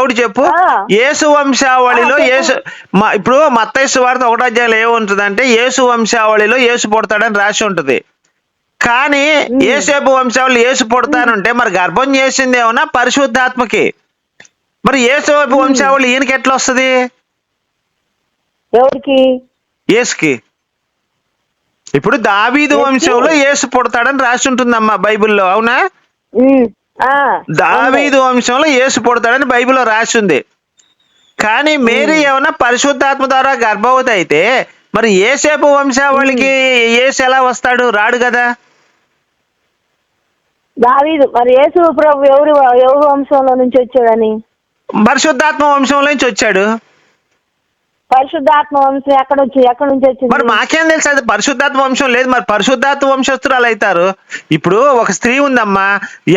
దేవుడు చెప్పు. యేసు వంశావళిలో యేసు ఇప్పుడు మత్తయి సువార్త 1వ అధ్యాయంలో ఏముంటుందంటే యేసు వంశావళిలో యేసు పుడతాడని రాసి ఉంటుంది. కానీ యేసేపు వంశావళి యేసు పుడతానంటే మరి గర్భం చేసింది ఏమన్నా పరిశుద్ధాత్మకి. మరి యేసేపు వంశావళి ఈయనకి ఎట్లా వస్తుంది? ఎవరికి? యేసుకి. ఇప్పుడు దావీదు వంశంలో యేసు పుడతాడని రాసి ఉంటుందమ్మా బైబిల్లో, అవునా? దావీదు వంశంలో యేసు పుడతాడని బైబిల్లో రాసి ఉంది. కానీ మేరీ ఏమన్నా పరిశుద్ధాత్మ ద్వారా గర్భవతి అయితే మరి యేసేపు వంశావళికి యేసు ఎలా వస్తాడు? రాడు కదా. దావీదు మరి యేసు ప్రభు ఎవరు వంశంలో నుంచి వచ్చాడని? పరిశుద్ధాత్మ వంశంలో నుంచి వచ్చాడు. పరిశుద్ధాత్మ వంశం ఎక్కడి నుంచి వచ్చింది? మరి మాకేం తెలుసు? అది పరిశుద్ధాత్మ వంశం లేదు, మరి పరిశుద్ధాత్మ వంశస్థురాలు అవుతారు. ఇప్పుడు ఒక స్త్రీ ఉందమ్మా,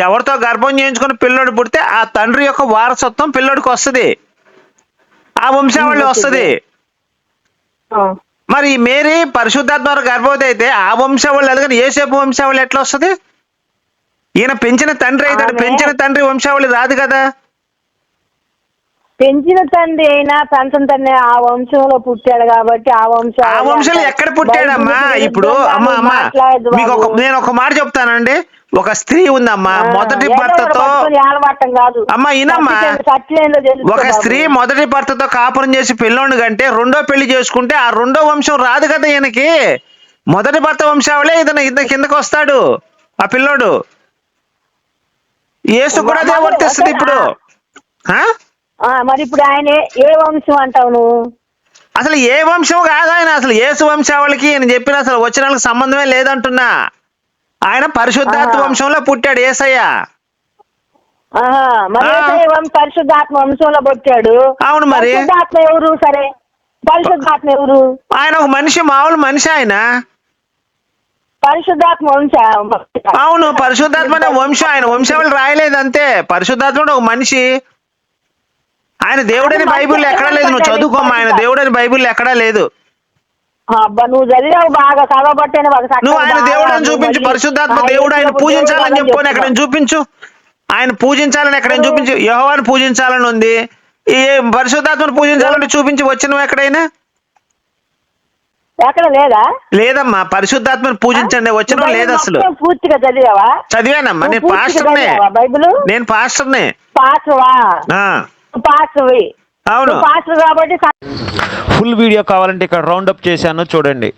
ఎవరితో గర్భం చేయించుకుని పిల్లోడు పుడితే ఆ తండ్రి యొక్క వారసత్వం పిల్లోడికి వస్తుంది, ఆ వంశావళి వస్తుంది. మరి మేరీ పరిశుద్ధాత్మ గర్భవతి అయితే ఆ వంశావళి లేదు, కానీ యేసేపు వంశావళి ఎట్లా వస్తుంది? ఈయన పెంచిన తండ్రి అవుతాడు, పెంచిన తండ్రి వంశావళి రాదు కదా. పెంచిన తండ్రి అయినా పెంచిన తండ్రి ఆ వంశంలో పుట్టాడు కాబట్టి ఆ వంశంలో ఎక్కడ పుట్టాడమ్మా? ఇప్పుడు మీకు నేను ఒక మాట చెప్తానండి. ఒక స్త్రీ ఉందమ్మా, మొదటి భర్తతో అమ్మా ఈనమ్మా, ఒక స్త్రీ మొదటి భర్తతో కాపురం చేసి పిల్లోడు కంటే రెండో పెళ్లి చేసుకుంటే ఆ రెండో వంశం రాదు కదా ఈయనకి. మొదటి భర్త వంశావళే ఇతను కిందకు వస్తాడు ఆ పిల్లోడు. యేసు కూడా అదే వర్తిస్తుంది ఇప్పుడు. మరి ఇప్పుడు ఆయన ఏ వంశం అంటావు నువ్వు? అసలు ఏ వంశం కాదు ఆయన, అసలు యేసు వంశావళికి నేను చెప్పిన అసలు వచనాలకు సంబంధమే లేదంటున్నా. ఆయన పరిశుద్ధాత్మ వంశంలో పుట్టాడు యేసయ్య. పరిశుద్ధాత్మ వంశంలో పుట్టాడు. అవును. మరి పరిశుద్ధాత్మ ఎవరు? సరే, పరిశుద్ధాత్మ ఎవరు? ఆయన ఒక మనిషి, మామూలు మనిషి ఆయన. పరిశుద్ధాత్మ వంశం. అవును, పరిశుద్ధాత్మ వంశం. ఆయన వంశావళి రాయలేదు అంతే. పరిశుద్ధాత్మ ఒక మనిషి. ఆయన దేవుడని బైబిల్ ఎక్కడా లేదు, నువ్వు చదువుకోమ్మా. ఆయన దేవుడని బైబిల్ ఎక్కడా లేదు. నువ్వు చదివావు బాగా, చదవబట్టే నువ్వు ఆయన దేవుడని చూపించు. పరిశుద్ధాత్మ దేవుడు, ఆయన పూజించాలని చెప్పుకొని ఎక్కడైనా చూపించు. ఆయన పూజించాలని ఎక్కడైనా చూపించు. యెహోవాను పూజించాలని ఉంది, ఈ పరిశుద్ధాత్మను పూజించాలని చూపించి వచ్చినవు ఎక్కడైనా? ఎక్కడ లేదా? లేదమ్మా, పరిశుద్ధాత్మను పూజించండి వచ్చిన లేదు అసలు. పూర్తిగా చదివావా? చదివానమ్మా, నేను పాస్టర్నే. బైబిల్ నేను పాస్టర్నే. అవును. ఫుల్ వీడియో కావాలంటే ఇక్కడ రౌండప్ చేశాను చూడండి.